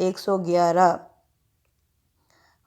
111।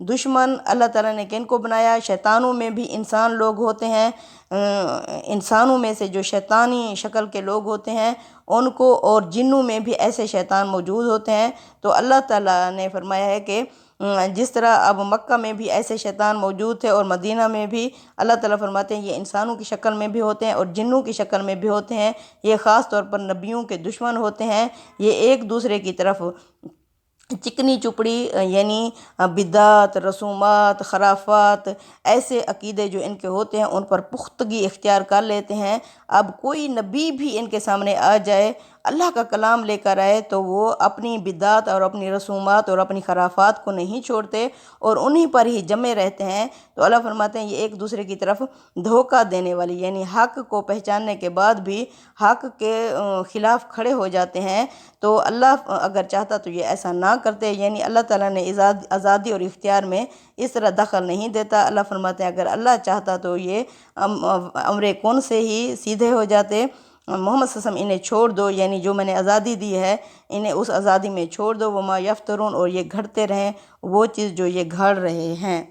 دشمن اللہ تعالیٰ نے کن کو بنایا؟ شیطانوں میں بھی انسان لوگ ہوتے ہیں، انسانوں میں سے جو شیطانی شکل کے لوگ ہوتے ہیں ان کو، اور جنوں میں بھی ایسے شیطان موجود ہوتے ہیں۔ تو اللہ تعالیٰ نے فرمایا ہے کہ جس طرح اب مکہ میں بھی ایسے شیطان موجود تھے اور مدینہ میں بھی، اللہ تعالیٰ فرماتے ہیں یہ انسانوں کی شکل میں بھی ہوتے ہیں اور جنوں کی شکل میں بھی ہوتے ہیں، یہ خاص طور پر نبیوں کے دشمن ہوتے ہیں۔ یہ ایک دوسرے کی طرف چکنی چپڑی یعنی بدعت، رسومات، خرافات، ایسے عقیدے جو ان کے ہوتے ہیں ان پر پختگی اختیار کر لیتے ہیں۔ اب کوئی نبی بھی ان کے سامنے آ جائے، اللہ کا کلام لے کر آئے، تو وہ اپنی بدعت اور اپنی رسومات اور اپنی خرافات کو نہیں چھوڑتے اور انہی پر ہی جمے رہتے ہیں۔ تو اللہ فرماتے ہیں یہ ایک دوسرے کی طرف دھوکہ دینے والی، یعنی حق کو پہچاننے کے بعد بھی حق کے خلاف کھڑے ہو جاتے ہیں۔ تو اللہ اگر چاہتا تو یہ ایسا نہ کرتے، یعنی اللہ تعالیٰ نے آزادی اور اختیار میں اس طرح دخل نہیں دیتا۔ اللہ فرماتے ہیں اگر اللہ چاہتا تو یہ امر کن سے ہی سیدھے ہو جاتے۔ محمد صلی اللہ علیہ وسلم انہیں چھوڑ دو، یعنی جو میں نے آزادی دی ہے انہیں اس آزادی میں چھوڑ دو، وما یفترون، اور یہ گھڑتے رہیں وہ چیز جو یہ گھڑ رہے ہیں۔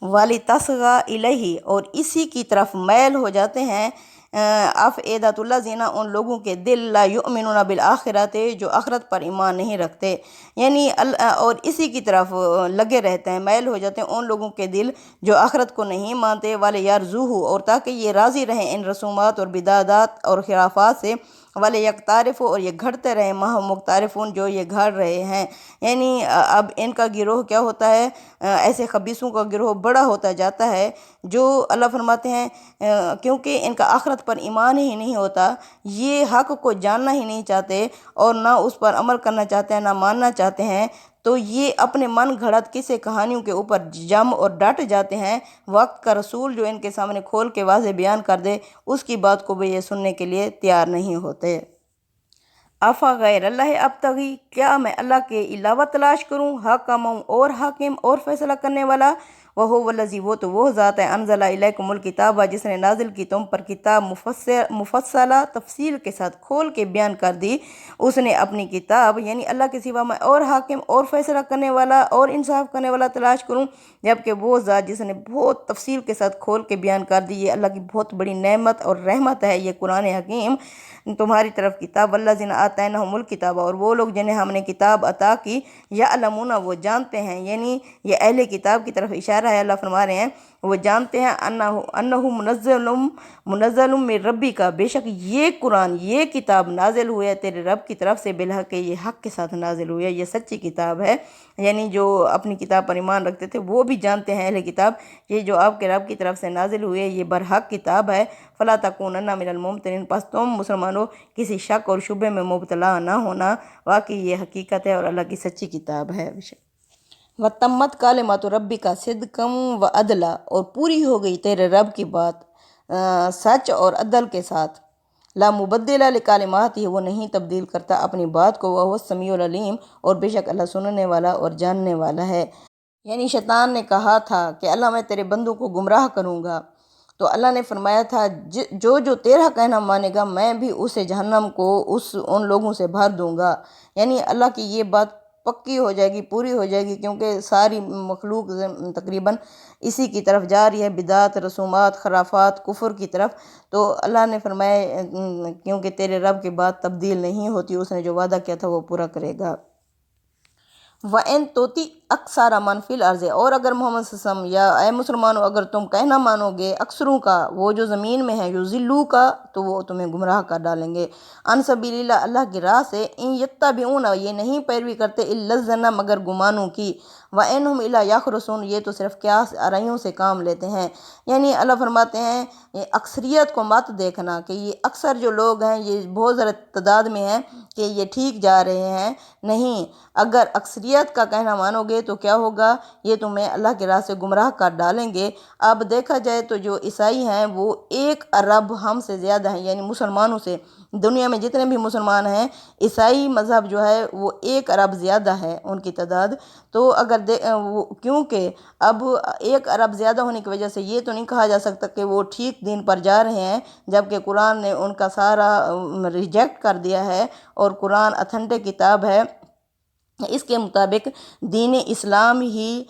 وَلِتَصْغَى إِلَيْهِ، اور اسی کی طرف میل ہو جاتے ہیں أَفْئِدَةُ الَّذِينَ، ان لوگوں کے دل، لا یؤمنون بالآخرۃ، جو آخرت پر ایمان نہیں رکھتے، یعنی اور اسی کی طرف لگے رہتے ہیں، میل ہو جاتے ہیں ان لوگوں کے دل جو آخرت کو نہیں مانتے، وَلِيَرْضُوهُ، اور تاکہ یہ راضی رہیں ان رسومات اور بدعات اور خرافات سے، وَلِيَقْتَرِفُوا، اور یہ گھڑتے رہیں مَا هُمْ مُقْتَرِفُونَ، جو یہ گھڑ رہے ہیں۔ یعنی اب ان کا گروہ کیا ہوتا ہے، ایسے خبیثوں کا گروہ بڑا ہوتا جاتا ہے، جو اللہ فرماتے ہیں کیونکہ ان کا آخرت پر ایمان ہی نہیں ہوتا، یہ حق کو جاننا ہی نہیں چاہتے اور نہ اس پر عمل کرنا چاہتے ہیں، نہ ماننا چاہتے ہیں، تو یہ اپنے من گھڑت قصے کہانیوں کے اوپر جم اور ڈٹ جاتے ہیں۔ وقت کا رسول جو ان کے سامنے کھول کے واضح بیان کر دے اس کی بات کو بھی یہ سننے کے لیے تیار نہیں ہوتے۔ غیر اللہ ابتغی، کیا میں اللہ کے علاوہ تلاش کروں، حکم اور حاکم اور فیصلہ کرنے والا، وہو الذی، وہ تو وہ ذات ہے، انزل الیکم الکتاب، جس نے نازل کی تم پر کتاب، مفصلہ، تفصیل کے ساتھ کھول کے بیان کر دی اس نے اپنی کتاب، یعنی اللہ کے سوا میں اور حاکم اور فیصلہ کرنے والا اور انصاف کرنے والا تلاش کروں، جبکہ وہ ذات جس نے بہت تفصیل کے ساتھ کھول کے بیان کر دی، یہ اللہ کی بہت بڑی نعمت اور رحمت ہے یہ قرآن حکیم تمہاری طرف کتاب، والذین آتیناہم الکتاب، اور وہ لوگ جنہیں ہم نے کتاب عطا کی، یعلمون، وہ جانتے ہیں، یعنی یہ اہل کتاب کی طرف اشارہ ہے، اللہ فرما رہے ہیں وہ جانتے ہیں انہ منزل من ربک، بے شک یہ قرآن، یہ کتاب نازل ہوئے تیرے رب کی طرف سے، بالحق، یہ حق کے ساتھ نازل ہوئے، یہ سچی کتاب ہے۔ یعنی جو اپنی کتاب پر ایمان رکھتے تھے وہ بھی جانتے ہیں اہل کتاب، یہ جو آپ کے رب کی طرف سے نازل ہوئے یہ برحق کتاب ہے۔ فلا تکونن من الممترین، پس تم مسلمانوں کسی شک اور شبہ میں مبتلا نہ ہونا، واقعی یہ حقیقت ہے اور اللہ کی سچی کتاب ہے۔ وَتَمَّتْ کَلِمَتُ رَبِّکَ صِدْقًا وَعَدْلًا، اور پوری ہو گئی تیرے رب کی بات سچ اور عدل کے ساتھ، لا مبدل لکلماتہ، وہ نہیں تبدیل کرتا اپنی بات کو، وہو السمیع العلیم، اور بے شک اللہ سننے والا اور جاننے والا ہے۔ یعنی شیطان نے کہا تھا کہ اللہ میں تیرے بندوں کو گمراہ کروں گا، تو اللہ نے فرمایا تھا جو تیرا کہنا مانے گا میں بھی اسے جہنم کو ان لوگوں سے بھر دوں گا۔ یعنی اللہ کی یہ بات پکی ہو جائے گی، پوری ہو جائے گی، کیونکہ ساری مخلوق تقریباً اسی کی طرف جا رہی ہے، بدعت، رسومات، خرافات، کفر کی طرف۔ تو اللہ نے فرمایا کیونکہ تیرے رب کی بات تبدیل نہیں ہوتی، اس نے جو وعدہ کیا تھا وہ پورا کرے گا۔ وَإِن تُطِعْ أَكْثَرَ مَنْ فِي الْأَرْضِ، اور اگر محمد صلی اللہ علیہ وسلم یا اے مسلمانوں اگر تم کہنا مانو گے اکثروں کا، وہ جو زمین میں ہے، یضلوک، تو وہ تمہیں گمراہ کر ڈالیں گے، عن سبیل اللہ، اللہ کی راہ سے، ان یتبعون، یہ نہیں پیروی کرتے، الا الظن، مگر گمانوں کی، وَإِنْهُمْ إِلَّا يَخْرُصُونَ، یہ تو صرف قیاس آرائیوں سے کام لیتے ہیں۔ یعنی اللہ فرماتے ہیں یہ اکثریت کو مت دیکھنا کہ یہ اکثر جو لوگ ہیں یہ بہت زیادہ تعداد میں ہیں کہ یہ ٹھیک جا رہے ہیں، نہیں، اگر اکثریت کا کہنا مانو گے تو کیا ہوگا، یہ تمہیں اللہ کی راہ سے گمراہ کر ڈالیں گے۔ اب دیکھا جائے تو جو عیسائی ہیں وہ 1 ارب ہم سے زیادہ ہیں، یعنی مسلمانوں سے، دنیا میں جتنے بھی مسلمان ہیں، عیسائی مذہب جو ہے وہ 1 ارب زیادہ ہے ان کی تعداد۔ تو اگر کیونکہ اب 1 ارب زیادہ ہونے کی وجہ سے یہ تو نہیں کہا جا سکتا کہ وہ ٹھیک دین پر جا رہے ہیں، جبکہ قرآن نے ان کا سارا ریجیکٹ کر دیا ہے، اور قرآن اتھنٹک کتاب ہے، اس کے مطابق دین اسلام ہی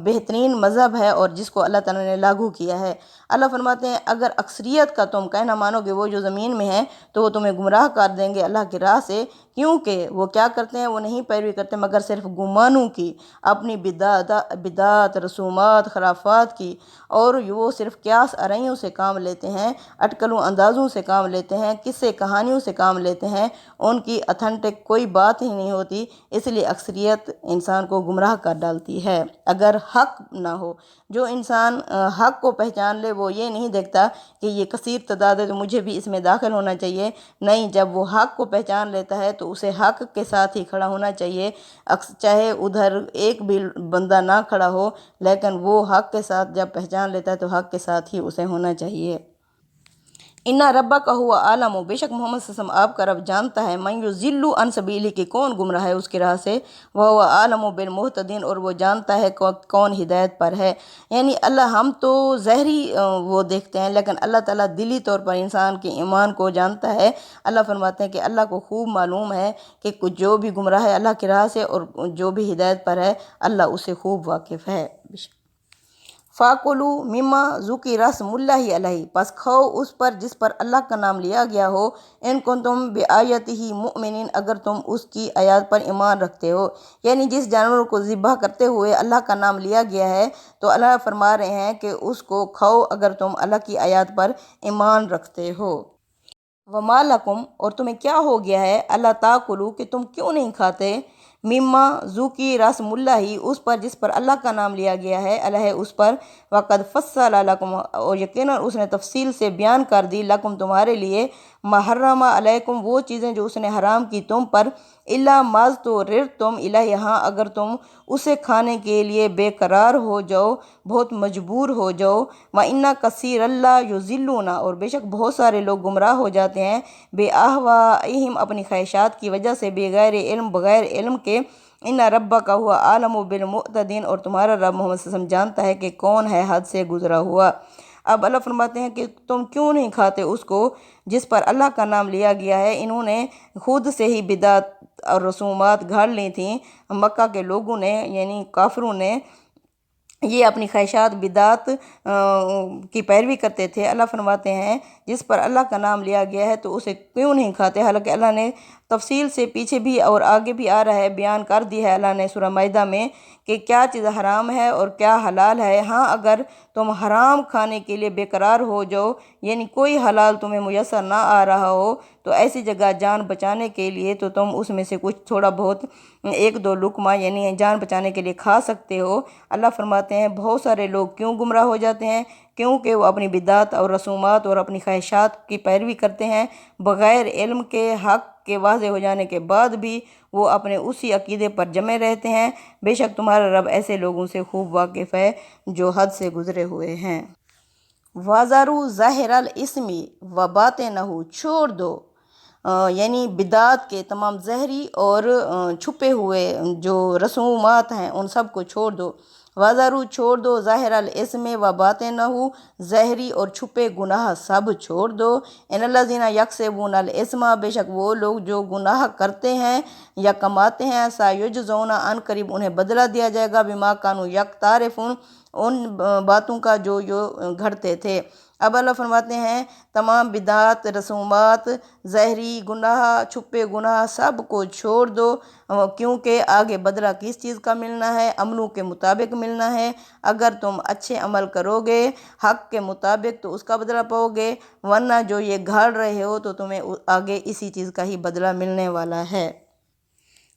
بہترین مذہب ہے اور جس کو اللہ تعالیٰ نے لاگو کیا ہے۔ اللہ فرماتے ہیں اگر اکثریت کا تم کہنا مانو گے، وہ جو زمین میں ہیں تو وہ تمہیں گمراہ کر دیں گے اللہ کی راہ سے، کیونکہ وہ کیا کرتے ہیں، وہ نہیں پیروی کرتے مگر صرف گمانوں کی، اپنی بدعات، رسومات، خرافات کی، اور وہ صرف قیاس ارائیوں سے کام لیتے ہیں، اٹکلوں اندازوں سے کام لیتے ہیں، قصے کہانیوں سے کام لیتے ہیں، ان کی اتھینٹک کوئی بات ہی نہیں ہوتی، اس لیے اکثریت انسان کو گمراہ کر ڈالتی ہے۔ اگر حق نہ ہو، جو انسان حق کو پہچان لے، وہ یہ نہیں دیکھتا کہ یہ کثیر تعداد ہے تو مجھے بھی اس میں داخل ہونا چاہیے، نہیں، جب وہ حق کو پہچان لیتا ہے تو اسے حق کے ساتھ ہی کھڑا ہونا چاہیے، چاہے ادھر ایک بھی بندہ نہ کھڑا ہو، لیکن وہ حق کے ساتھ جب پہچان لیتا ہے تو حق کے ساتھ ہی اسے ہونا چاہیے۔ اِنَّ رَبَّكَ هُوَ أَعْلَمُ، بے شک محمد صلی اللہ علیہ وسلم آپ کا رب جانتا ہے، مَن يُضِلُّ عَن سَبِيلِهِ کہ کون گمراہ ہے اس کی راہ سے، وَهُوَ أَعْلَمُ بِالْمُهْتَدِينَ اور وہ جانتا ہے کون ہدایت پر ہے۔ یعنی ہم تو ظاہری وہ دیکھتے ہیں، لیکن اللہ تعالیٰ دلی طور پر انسان کے ایمان کو جانتا ہے۔ اللہ فرماتے ہیں کہ اللہ کو خوب معلوم ہے کہ جو بھی گمراہ ہے اللہ کی راہ سے اور جو بھی ہدایت پر ہے، اللہ اسے خوب واقف ہے۔ فَاكُلُوا مِمَّا ذُكِرَ اسْمُ اللَّهِ عَلَيْهِ، پس کھاؤ اس پر جس پر اللہ کا نام لیا گیا ہو، ان کنتم بِآیَتِهِ مُؤْمِنِینَ اگر تم اس کی آیات پر ایمان رکھتے ہو، یعنی جس جانور کو ذبح کرتے ہوئے اللہ کا نام لیا گیا ہے تو اللہ فرما رہے ہیں کہ اس کو کھاؤ اگر تم اللہ کی آیات پر ایمان رکھتے ہو۔ وَمَا لَكُمْ اور تمہیں کیا ہو گیا ہے، اللہ تَأْكُلُوا کہ تم کیوں نہیں کھاتے، مما ذُکِرَ اسْمُ اللَّهِ اس پر جس پر اللہ کا نام لیا گیا ہے، علیہ اس پر، وَقَدْ فَصَّلَ لَكُمْ اور یقیناً اس نے تفصیل سے بیان کر دی، لکم تمہارے لیے، مَا حَرَّمَ عَلَيْكُمْ وہ چیزیں جو اس نے حرام کی تم پر، إِلَّا مَا اضْطُرِرْتُمْ إِلَيْهِ ہاں اگر تم اسے کھانے کے لیے بے قرار ہو جاؤ، بہت مجبور ہو جاؤ، وَإِنَّ كَثِيرًا لَا يُضِلُّونَ اور بے شک بہت سارے لوگ گمراہ ہو جاتے ہیں، بِأَهْوَائِهِمْ اپنی خواہشات کی وجہ سے، بغیر علم کے، اِنَّ رَبَّكَ هُوَ أَعْلَمُ بِالْمُعْتَدِينَ اور تمہارا رب محمد صلی اللہ علیہ وسلم جانتا ہے کہ کون ہے حد سے گزرا ہوا۔ اب اللہ فرماتے ہیں کہ تم کیوں نہیں کھاتے اس کو جس پر اللہ کا نام لیا گیا ہے، انہوں نے خود سے ہی بدعت اور رسومات گھڑ لی تھیں، مکہ کے لوگوں نے یعنی کافروں نے، یہ اپنی خواہشات بدعت کی پیروی کرتے تھے۔ اللہ فرماتے ہیں جس پر اللہ کا نام لیا گیا ہے تو اسے کیوں نہیں کھاتے، حالانکہ اللہ نے تفصیل سے پیچھے بھی اور آگے بھی آ رہا ہے، بیان کر دی ہے اللہ نے سورہ مائدہ میں کہ کیا چیز حرام ہے اور کیا حلال ہے۔ ہاں اگر تم حرام کھانے کے لیے بے قرار ہو جاؤ، یعنی کوئی حلال تمہیں میسر نہ آ رہا ہو، تو ایسی جگہ جان بچانے کے لیے تو تم اس میں سے کچھ تھوڑا بہت ایک دو لقمہ یعنی جان بچانے کے لیے کھا سکتے ہو۔ اللہ فرماتے ہیں بہت سارے لوگ کیوں گمراہ ہو جاتے ہیں، کیونکہ وہ اپنی بدعت اور رسومات اور اپنی خواہشات کی پیروی کرتے ہیں، بغیر علم کے، حق کے واضح ہو جانے کے بعد بھی وہ اپنے اسی عقیدے پر جمے رہتے ہیں۔ بے شک تمہارا رب ایسے لوگوں سے خوب واقف ہے جو حد سے گزرے ہوئے ہیں۔ وَذَرُوا ظَاهِرَ الْإِثْمِ وَبَاطِنَهُ چھوڑ دو یعنی بدعات کے تمام ظاہری اور چھپے ہوئے جو رسومات ہیں ان سب کو چھوڑ دو۔ وَذَرُوا چھوڑ دو، ظَاهِرَ الْإِثْمِ وَبَاطِنَهُ ظاہری اور چھپے گناہ سب چھوڑ دو۔ إِنَّ الَّذِينَ يَكْسِبُونَ الْإِثْمَ بے شک وہ لوگ جو گناہ کرتے ہیں یا کماتے ہیں، سَيُجْزَوْنَ عن قریب انہیں بدلہ دیا جائے گا، بِمَا كَانُوا يَقْتَرِفُونَ ان باتوں کا جو گھڑتے تھے۔ اب اللہ فرماتے ہیں تمام بدعات، رسومات، ظاہری گناہ، چھپے گناہ سب کو چھوڑ دو، کیونکہ آگے بدلہ کس چیز کا ملنا ہے، عملوں کے مطابق ملنا ہے۔ اگر تم اچھے عمل کرو گے حق کے مطابق تو اس کا بدلہ پاؤ گے، ورنہ جو یہ گھاڑ رہے ہو تو تمہیں آگے اسی چیز کا ہی بدلہ ملنے والا ہے۔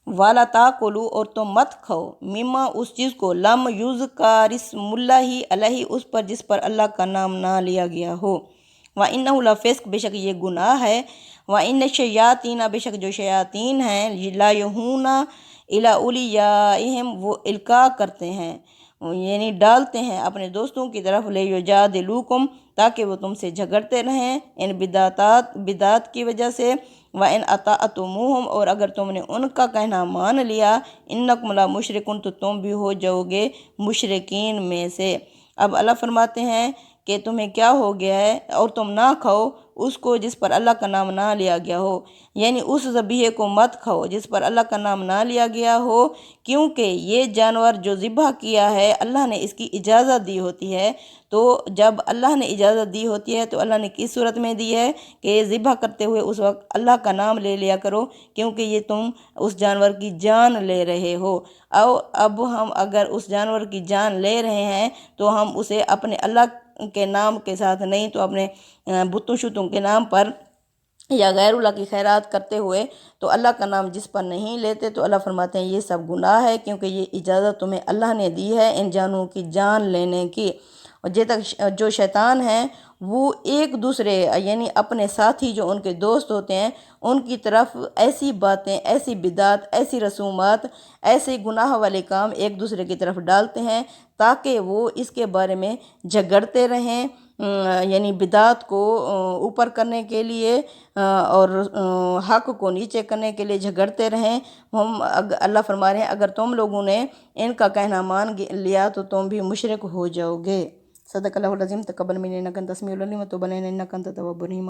وَلَا تَأْكُلُوا اور تم مت کھاؤ، مما اس چیز کو، لم یذکر اسم اللہ علیہ اس پر جس پر اللہ کا نام نہ لیا گیا ہو، وَإِنَّهُ لَفِسْقٌ بے شک یہ گناہ ہے، وَإِنَّ الشَّيَاطِينَ بے شک جو شیاطین ہیں، لَیُوحُونَ إِلیٰ أَوْلِیَائِہِمْ وہ القاء کرتے ہیں یعنی ڈالتے ہیں اپنے دوستوں کی طرف، لِیُجَادِلُوکُمْ تاکہ وہ تم سے جھگڑتے رہیں، ان بدعات کی وجہ سے، وَإِنْ أَطَعْتُمُوهُمْ اور اگر تم نے ان کا کہنا مان لیا، إِنَّکُمْ لَمُشْرِکُونَ تو تم بھی ہو جاؤ گے مشرکین میں سے۔ اب اللہ فرماتے ہیں کہ تمہیں کیا ہو گیا ہے اور تم نہ کھاؤ اس کو جس پر اللہ کا نام نہ لیا گیا ہو، یعنی اس ذبیحے کو مت کھاؤ جس پر اللہ کا نام نہ لیا گیا ہو، کیونکہ یہ جانور جو ذبح کیا ہے اللہ نے اس کی اجازت دی ہوتی ہے۔ تو جب اللہ نے اجازت دی ہوتی ہے تو اللہ نے کس صورت میں دی ہے کہ ذبح کرتے ہوئے اس وقت اللہ کا نام لے لیا کرو، کیونکہ یہ تم اس جانور کی جان لے رہے ہو۔ اب ہم اگر اس جانور کی جان لے رہے ہیں تو ہم اسے اپنے اللہ کے نام کے ساتھ نہیں تو اپنے بتوں شتوں کے نام پر یا غیر اللہ کی خیرات کرتے ہوئے تو اللہ کا نام جس پر نہیں لیتے، تو اللہ فرماتے ہیں یہ سب گناہ ہے، کیونکہ یہ اجازت تمہیں اللہ نے دی ہے ان جانوروں کی جان لینے کی۔ اور جو شیطان ہیں وہ ایک دوسرے یعنی اپنے ساتھی جو ان کے دوست ہوتے ہیں ان کی طرف ایسی باتیں، ایسی بدعت، ایسی رسومات، ایسے گناہ والے کام ایک دوسرے کی طرف ڈالتے ہیں تاکہ وہ اس کے بارے میں جھگڑتے رہیں، یعنی بدعت کو اوپر کرنے کے لیے اور حق کو نیچے کرنے کے لیے جھگڑتے رہیں۔ اللہ فرما رہے ہیں اگر تم لوگوں نے ان کا کہنا مان لیا تو تم بھی مشرک ہو جاؤ گے۔ صدق اللہ العظیم۔ تقبل منی انک انت السمیع العلیم وتب علینا انک انت التواب الرحیم۔